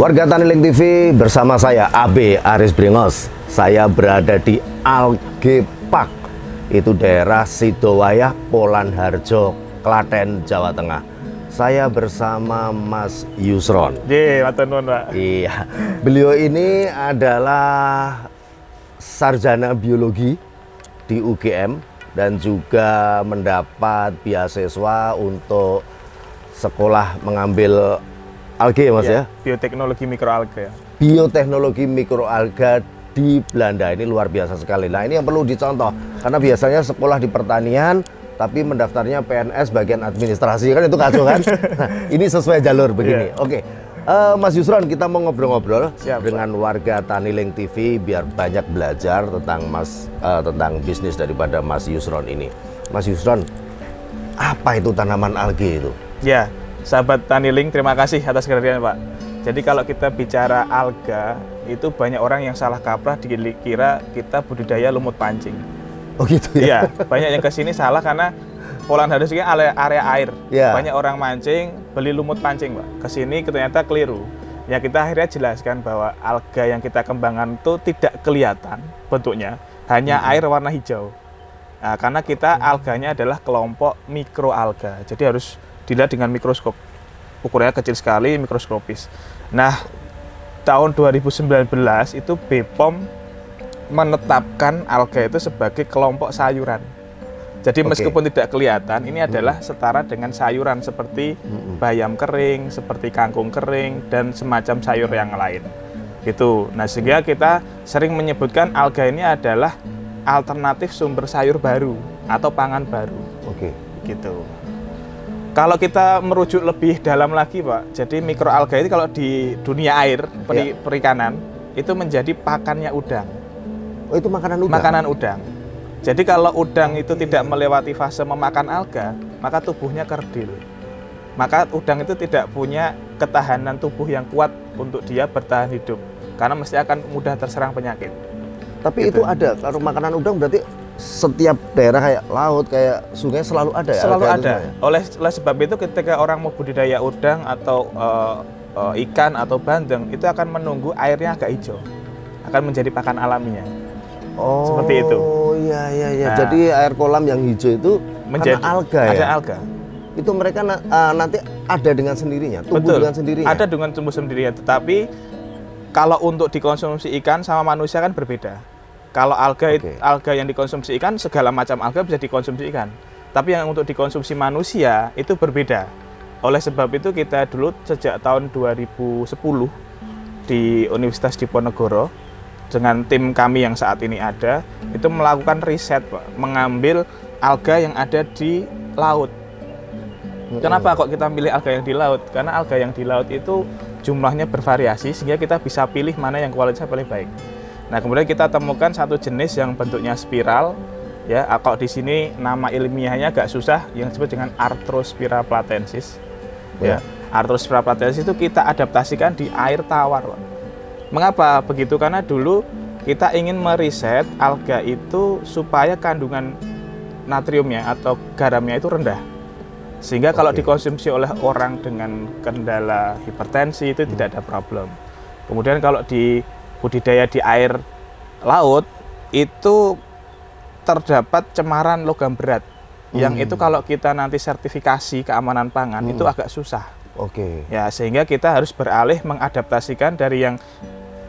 Warga Tani Link TV bersama saya AB Aris Bringos. Saya berada di Algae Park, itu daerah Sidowayah, Polan Harjo, Klaten, Jawa Tengah. Saya bersama Mas Yusron. Iya, beliau ini adalah sarjana biologi di UGM dan juga mendapat beasiswa untuk sekolah mengambil algae, Mas, ya? Bioteknologi mikroalga. Bioteknologi mikroalga di Belanda. Ini luar biasa sekali. Nah, ini yang perlu dicontoh, karena biasanya sekolah di pertanian tapi mendaftarnya PNS bagian administrasi, kan itu kacau kan? Nah, ini sesuai jalur begini. Oke. Mas Yusron, kita mau ngobrol-ngobrol dengan warga Tani Link TV biar banyak belajar tentang tentang bisnis daripada Mas Yusron ini. Mas Yusron, apa itu tanaman algae itu? Ya, sahabat Tani Link, terima kasih atas kehadirannya, Pak. Jadi kalau kita bicara alga, itu banyak orang yang salah kaprah dikira kita budidaya lumut pancing. Oh gitu ya? Iya, banyak yang kesini salah karena Polan Harjo ini area air. Ya. Banyak orang mancing, beli lumut pancing, Pak. Kesini ternyata keliru. Ya, kita akhirnya jelaskan bahwa alga yang kita kembangkan itu tidak kelihatan bentuknya, hanya air warna hijau. Nah, karena kita alganya adalah kelompok mikroalga, jadi harus dilihat dengan mikroskop. Ukurannya kecil sekali, mikroskopis. Nah, tahun 2019 itu BPOM menetapkan alga itu sebagai kelompok sayuran. Jadi meskipun tidak kelihatan, ini adalah setara dengan sayuran seperti bayam kering, seperti kangkung kering, dan semacam sayur yang lain. Gitu. Nah, sehingga kita sering menyebutkan alga ini adalah alternatif sumber sayur baru atau pangan baru. Oke. Gitu. Kalau kita merujuk lebih dalam lagi, Pak, jadi mikroalga itu kalau di dunia air, perikanan, itu menjadi pakannya udang. Oh, itu makanan udang? Makanan udang. Jadi kalau udang itu tidak melewati fase memakan alga, maka tubuhnya kerdil. Maka udang itu tidak punya ketahanan tubuh yang kuat untuk dia bertahan hidup, karena mesti akan mudah terserang penyakit. Tapi gitu. Itu ada, kalau makanan udang berarti setiap daerah kayak laut, kayak sungai selalu ada ya? Selalu ada. Oleh sebab itu ketika orang mau budidaya udang atau ikan atau bandeng, itu akan menunggu airnya agak hijau, akan menjadi pakan alaminya. Oh, seperti itu. Iya. Nah, jadi air kolam yang hijau itu menjadi alga ya? Ada alga. Itu mereka nanti ada dengan sendirinya, tumbuh Betul. dengan sendirinya? Ada dengan tumbuh sendirinya, tetapi kalau untuk dikonsumsi ikan sama manusia kan berbeda. Kalau alga yang dikonsumsi ikan, segala macam alga bisa dikonsumsi ikan. Tapi yang untuk dikonsumsi manusia itu berbeda. Oleh sebab itu kita dulu sejak tahun 2010 di Universitas Diponegoro dengan tim kami yang saat ini ada, itu melakukan riset, Pak, mengambil alga yang ada di laut. Kenapa kok kita pilih alga yang di laut? Karena alga yang di laut itu jumlahnya bervariasi sehingga kita bisa pilih mana yang kualitasnya paling baik. Nah, kemudian kita temukan satu jenis yang bentuknya spiral, ya. Kalau di sini nama ilmiahnya agak susah, yang disebut dengan Arthrospira platensis. Ya, Arthrospira platensis itu kita adaptasikan di air tawar, Pak. Mengapa begitu? Karena dulu kita ingin meriset alga itu supaya kandungan natriumnya atau garamnya itu rendah. Sehingga kalau dikonsumsi oleh orang dengan kendala hipertensi itu tidak ada problem. Kemudian kalau di budidaya di air laut itu terdapat cemaran logam berat yang itu kalau kita nanti sertifikasi keamanan pangan itu agak susah. Ya, sehingga kita harus beralih mengadaptasikan dari yang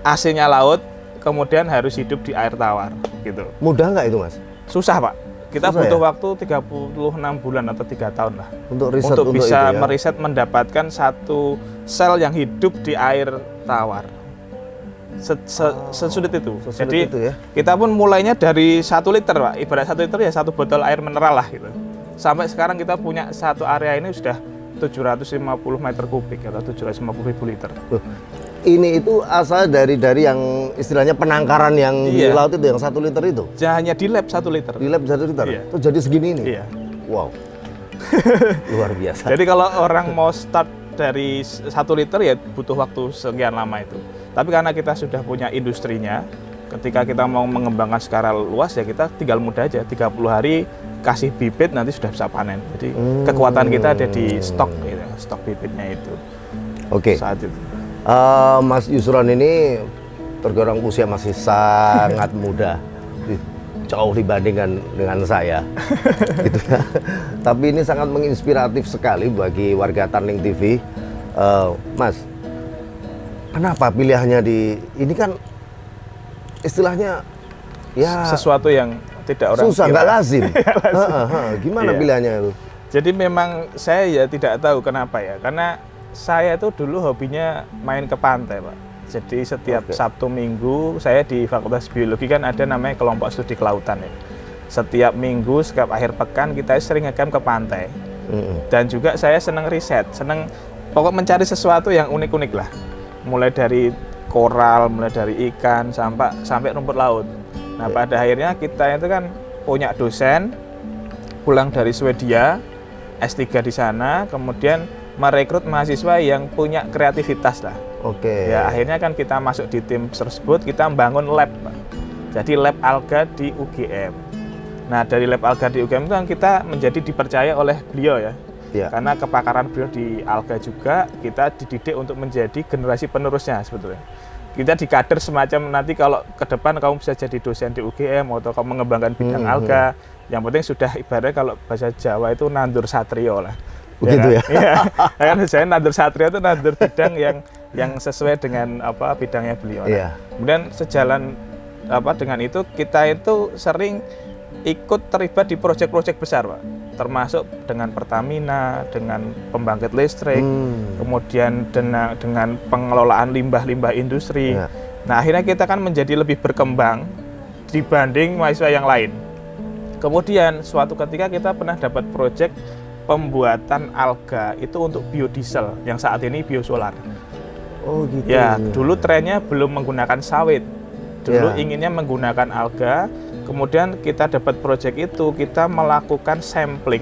aslinya laut kemudian harus hidup di air tawar gitu. Mudah nggak itu, Mas? Susah, Pak. Kita susah, butuh ya? waktu 36 bulan atau 3 tahun lah untuk riset, untuk bisa itu, ya? meriset mendapatkan satu sel yang hidup di air tawar. Sesulit itu. Jadi itu, ya? kita pun mulainya dari 1 liter, Pak. Ibarat 1 liter ya 1 botol air mineral lah gitu. Sampai sekarang kita punya satu area ini sudah 750 meter kubik atau 750.000 liter. Ini itu asal dari yang istilahnya penangkaran yang di laut itu, yang 1 liter itu? Hanya di lab 1 liter. Di lab 1 liter? Iya. Itu jadi segini ini? Iya. Wow. Luar biasa. Jadi kalau orang mau start dari 1 liter ya butuh waktu sekian lama itu. Tapi karena kita sudah punya industrinya, ketika kita mau mengembangkan secara luas ya kita tinggal mudah aja, 30 hari kasih bibit nanti sudah bisa panen. Jadi kekuatan kita ada di stok gitu, stok bibitnya itu. Oke. Saat itu. Mas Yusron ini tergolong usia masih sangat muda, jauh dibandingkan dengan saya. Gitu ya. Tapi ini sangat menginspiratif sekali bagi warga Tanling TV. Mas, kenapa pilihannya di ini kan istilahnya ya sesuatu yang tidak orang susah, kira. nggak lazim. lazim. Gimana Iya. pilihannya itu? Jadi memang saya ya tidak tahu kenapa ya, karena saya itu dulu hobinya main ke pantai, Pak. Jadi setiap Sabtu Minggu saya di Fakultas Biologi kan ada namanya kelompok studi kelautan ya. Setiap minggu, setiap akhir pekan kita sering ngecamp ke pantai. Dan juga saya senang riset, senang pokok mencari sesuatu yang unik-unik lah. Mulai dari koral, mulai dari ikan sampai rumput laut. Nah, pada akhirnya kita itu kan punya dosen pulang dari Swedia, S3 di sana, kemudian merekrut mahasiswa yang punya kreativitas lah. Ya, akhirnya kan kita masuk di tim tersebut, kita membangun lab, Pak. Jadi lab alga di UGM. Nah, dari lab alga di UGM itu kan kita menjadi dipercaya oleh beliau ya. Karena kepakaran beliau di alga juga, kita dididik untuk menjadi generasi penerusnya sebetulnya. Kita dikader semacam nanti kalau ke depan kamu bisa jadi dosen di UGM atau kamu mengembangkan bidang alga. Yang penting sudah ibaratnya kalau bahasa Jawa itu nandur satrio lah. Begitu ya? Iya. Kan saya nandur satrio itu nandur bidang yang sesuai dengan apa bidangnya beliau. Nah, kemudian sejalan dengan itu kita itu sering ikut terlibat di proyek-proyek besar, Pak. Termasuk dengan Pertamina, dengan pembangkit listrik, kemudian dengan pengelolaan limbah-limbah industri. Nah, akhirnya kita kan menjadi lebih berkembang dibanding mahasiswa yang lain. Kemudian suatu ketika kita pernah dapat proyek pembuatan alga itu untuk biodiesel yang saat ini biosolar. Oh gitu. Ya, dulu trennya belum menggunakan sawit. Dulu inginnya menggunakan alga. Kemudian kita dapat proyek itu, kita melakukan sampling,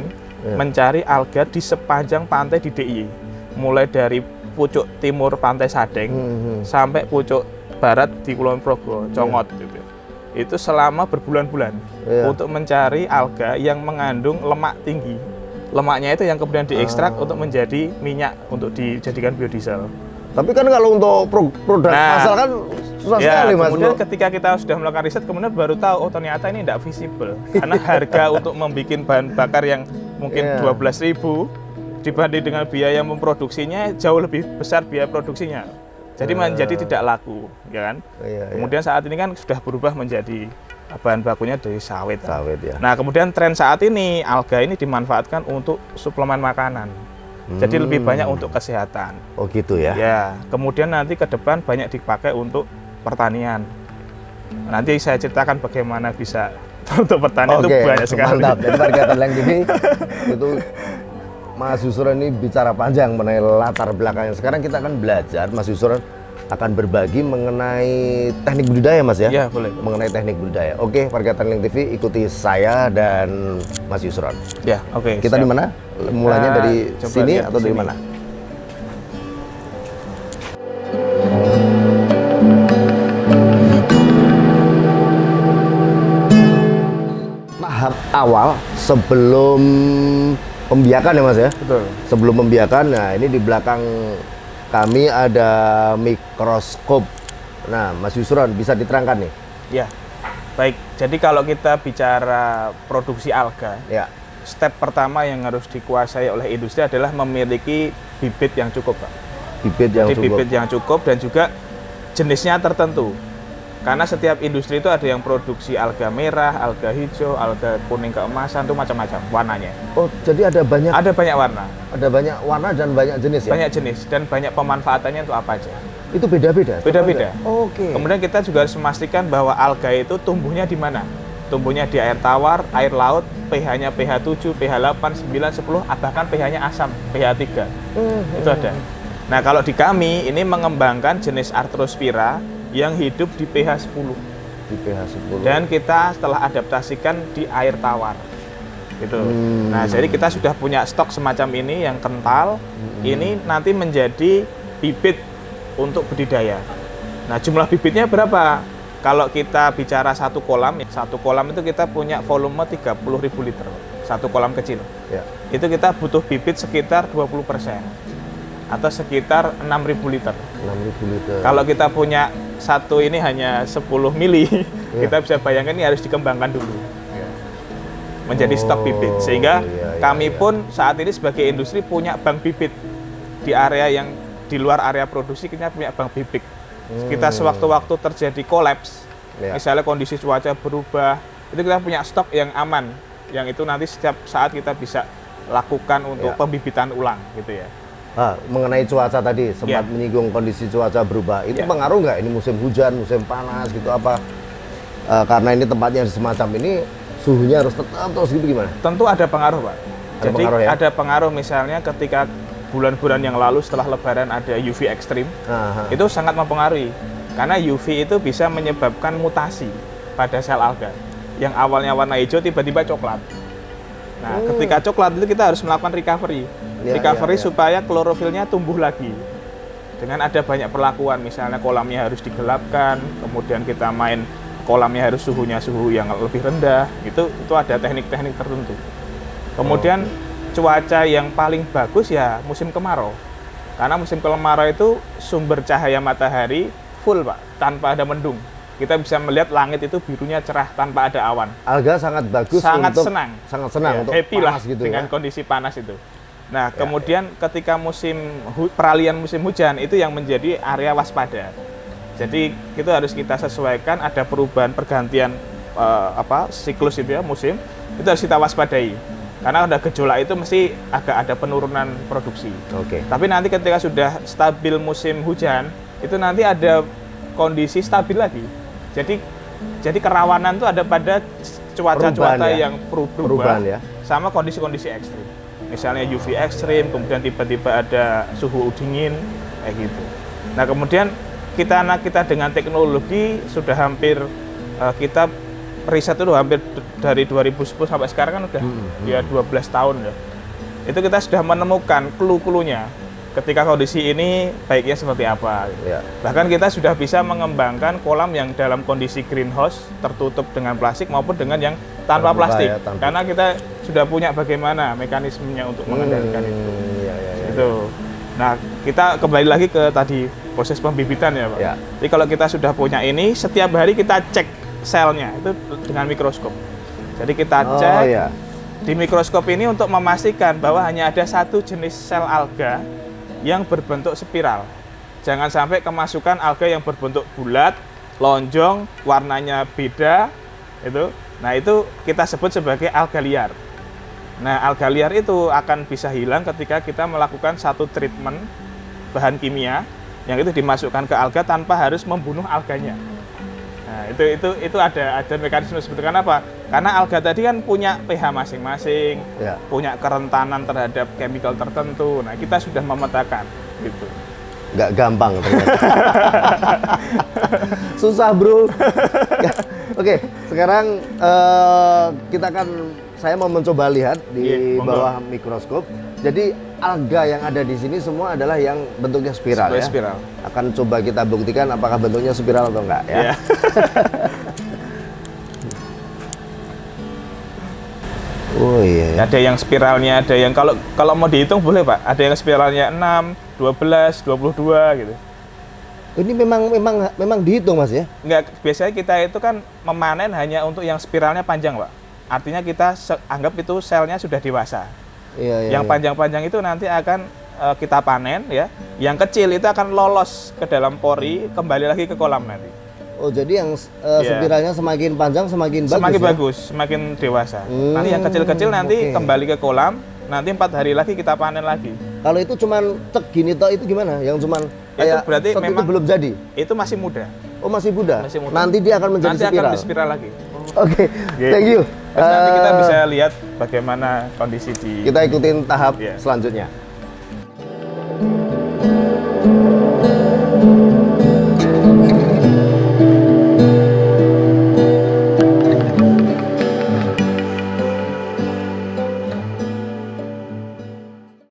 mencari alga di sepanjang pantai di DIY. Mulai dari pucuk timur Pantai Sadeng sampai pucuk barat di Kulon Progo, Congot gitu. Itu selama berbulan-bulan untuk mencari alga yang mengandung lemak tinggi. Lemaknya itu yang kemudian diekstrak untuk menjadi minyak untuk dijadikan biodiesel. Tapi kan kalau untuk produk asal kan susah sekali, Mas. Kemudian ketika kita sudah melakukan riset, kemudian baru tahu, oh ternyata ini tidak visible. Karena harga untuk membuat bahan bakar yang mungkin 12.000 dibanding dengan biaya memproduksinya jauh lebih besar biaya produksinya. Jadi menjadi tidak laku, ya kan? Kemudian saat ini kan sudah berubah menjadi bahan bakunya dari sawit. Nah, kemudian tren saat ini alga ini dimanfaatkan untuk suplemen makanan. Jadi lebih banyak untuk kesehatan. Oh gitu ya? Ya, kemudian nanti ke depan banyak dipakai untuk pertanian. Nanti saya ceritakan bagaimana bisa untuk pertanian itu banyak sekali. Mantap. Jadi warga Tanling TV itu Mas Yusron ini bicara panjang mengenai latar belakangnya. Sekarang kita akan belajar, Mas Yusron akan berbagi mengenai teknik budidaya, Mas ya? Iya, boleh. Mengenai teknik budidaya. Oke, warga Tanling TV ikuti saya dan Mas Yusron. Ya, oke. Kita di mana? Mulanya dari sini atau dari mana? Tahap awal sebelum pembiakan ya, Mas ya? Betul. Sebelum pembiakan, nah ini di belakang kami ada mikroskop. Nah, Mas Yusron bisa diterangkan nih? Ya, baik. Jadi kalau kita bicara produksi alga, step pertama yang harus dikuasai oleh industri adalah memiliki bibit yang cukup, Pak. Bibit yang cukup dan juga jenisnya tertentu. Karena setiap industri itu ada yang produksi alga merah, alga hijau, alga kuning keemasan, itu macam-macam warnanya. Oh, jadi ada banyak? Ada banyak warna. Ada banyak warna dan banyak jenis ya? Banyak jenis dan banyak pemanfaatannya untuk apa aja. Itu beda-beda? Beda-beda. Oke. Kemudian kita juga harus memastikan bahwa alga itu tumbuhnya di mana? Tumbuhnya di air tawar, air laut, pH-nya pH 7, pH 8, 9, 10, bahkan pH-nya asam, pH 3. Itu ada. Nah, kalau di kami ini mengembangkan jenis Arthrospira yang hidup di pH 10. Di pH 10. Dan kita setelah adaptasikan di air tawar. Gitu. Nah, jadi kita sudah punya stok semacam ini yang kental. Ini nanti menjadi bibit untuk budidaya. Nah, jumlah bibitnya berapa? Kalau kita bicara satu kolam itu kita punya volume 30.000 liter. Satu kolam kecil. Itu kita butuh bibit sekitar 20%. atau sekitar 6.000 liter. 6.000 liter. Kalau kita punya satu ini hanya 10 mili, kita bisa bayangkan ini harus dikembangkan dulu menjadi stok bibit. Sehingga kami pun saat ini sebagai industri punya bank bibit di area yang di luar area produksi, kita punya bank bibit. Kita sewaktu-waktu terjadi kolaps, misalnya kondisi cuaca berubah, itu kita punya stok yang aman, yang itu nanti setiap saat kita bisa lakukan untuk pembibitan ulang gitu ya. Mengenai cuaca tadi sempat menyinggung kondisi cuaca berubah, itu pengaruh nggak ini musim hujan, musim panas gitu apa? Karena ini tempatnya semacam ini suhunya harus tetap terus gitu gimana? Tentu ada pengaruh, Pak. Jadi pengaruh, ya? ada pengaruh misalnya ketika bulan-bulan yang lalu setelah Lebaran ada UV ekstrim, itu sangat mempengaruhi karena UV itu bisa menyebabkan mutasi pada sel alga yang awalnya warna hijau tiba-tiba coklat. Nah, ketika coklat itu kita harus melakukan recovery. Supaya klorofilnya tumbuh lagi. Dengan ada banyak perlakuan, misalnya kolamnya harus digelapkan, kemudian kita main kolamnya harus suhu yang lebih rendah. Itu ada teknik-teknik tertentu. Kemudian cuaca yang paling bagus ya musim kemarau. Karena musim kemarau itu sumber cahaya matahari full, Pak, tanpa ada mendung. Kita bisa melihat langit itu birunya cerah tanpa ada awan. Alga sangat bagus, sangat untuk senang untuk happy panas lah gitu dengan ya? Kondisi panas itu. Nah, kemudian ketika peralihan musim hujan itu yang menjadi area waspada. Jadi itu harus kita sesuaikan, ada perubahan pergantian siklus itu ya, musim, itu harus kita waspadai. Karena ada gejolak itu mesti agak ada penurunan produksi. Tapi nanti ketika sudah stabil musim hujan, itu nanti ada kondisi stabil lagi. Jadi kerawanan itu ada pada cuaca-cuaca yang berubah sama kondisi-kondisi ekstrim. Misalnya UV ekstrim, kemudian tiba-tiba ada suhu dingin, kayak gitu. Nah, kemudian kita dengan teknologi sudah hampir kita riset itu hampir dari 2010 sampai sekarang kan udah 12 tahun ya. Itu kita sudah menemukan clue-cluenya ketika kondisi ini baiknya seperti apa. Bahkan kita sudah bisa mengembangkan kolam yang dalam kondisi greenhouse tertutup dengan plastik maupun dengan yang tanpa plastik. Karena kita sudah punya bagaimana mekanismenya untuk mengendalikan itu. Nah, kita kembali lagi ke tadi proses pembibitan ya, Pak. Jadi kalau kita sudah punya ini, setiap hari kita cek selnya itu dengan mikroskop. Jadi kita cek di mikroskop ini untuk memastikan bahwa hanya ada satu jenis sel alga yang berbentuk spiral. Jangan sampai kemasukan alga yang berbentuk bulat, lonjong, warnanya beda, itu. Nah, itu kita sebut sebagai alga liar. Nah, alga liar itu akan bisa hilang ketika kita melakukan satu treatment bahan kimia yang itu dimasukkan ke alga tanpa harus membunuh alganya. Nah, itu ada mekanisme seperti itu. Kenapa? Karena alga tadi kan punya pH masing-masing, punya kerentanan terhadap chemical tertentu. Nah, kita sudah memetakan gitu. Nggak gampang ternyata. Susah, bro. Oke, sekarang saya mau mencoba lihat di bawah mikroskop. Jadi alga yang ada di sini semua adalah yang bentuknya spiral ya. Spiral. Akan coba kita buktikan apakah bentuknya spiral atau enggak ya. Oh iya. Ada yang spiralnya, ada yang kalau mau dihitung boleh, Pak. Ada yang spiralnya 6, 12, 22 gitu. Ini memang dihitung, Mas ya? Enggak, biasanya kita itu kan memanen hanya untuk yang spiralnya panjang, Pak. Artinya kita anggap itu selnya sudah dewasa. Yang panjang-panjang itu nanti akan kita panen ya. Yang kecil itu akan lolos ke dalam pori, kembali lagi ke kolam nanti. Oh, jadi yang spiralnya semakin panjang semakin bagus. Semakin bagus, semakin dewasa. Nanti yang kecil-kecil nanti kembali ke kolam, nanti 4 hari lagi kita panen lagi. Kalau itu cuman cek gini toh itu gimana? Yang cuman itu berarti memang itu belum jadi. Itu masih muda. Oh, masih muda. Masih muda. Nanti dia akan menjadi spiral. Nanti akan spiral lagi. Oke. Thank you. Terus nanti kita bisa lihat bagaimana kondisi di. Kita ikutin tahap selanjutnya.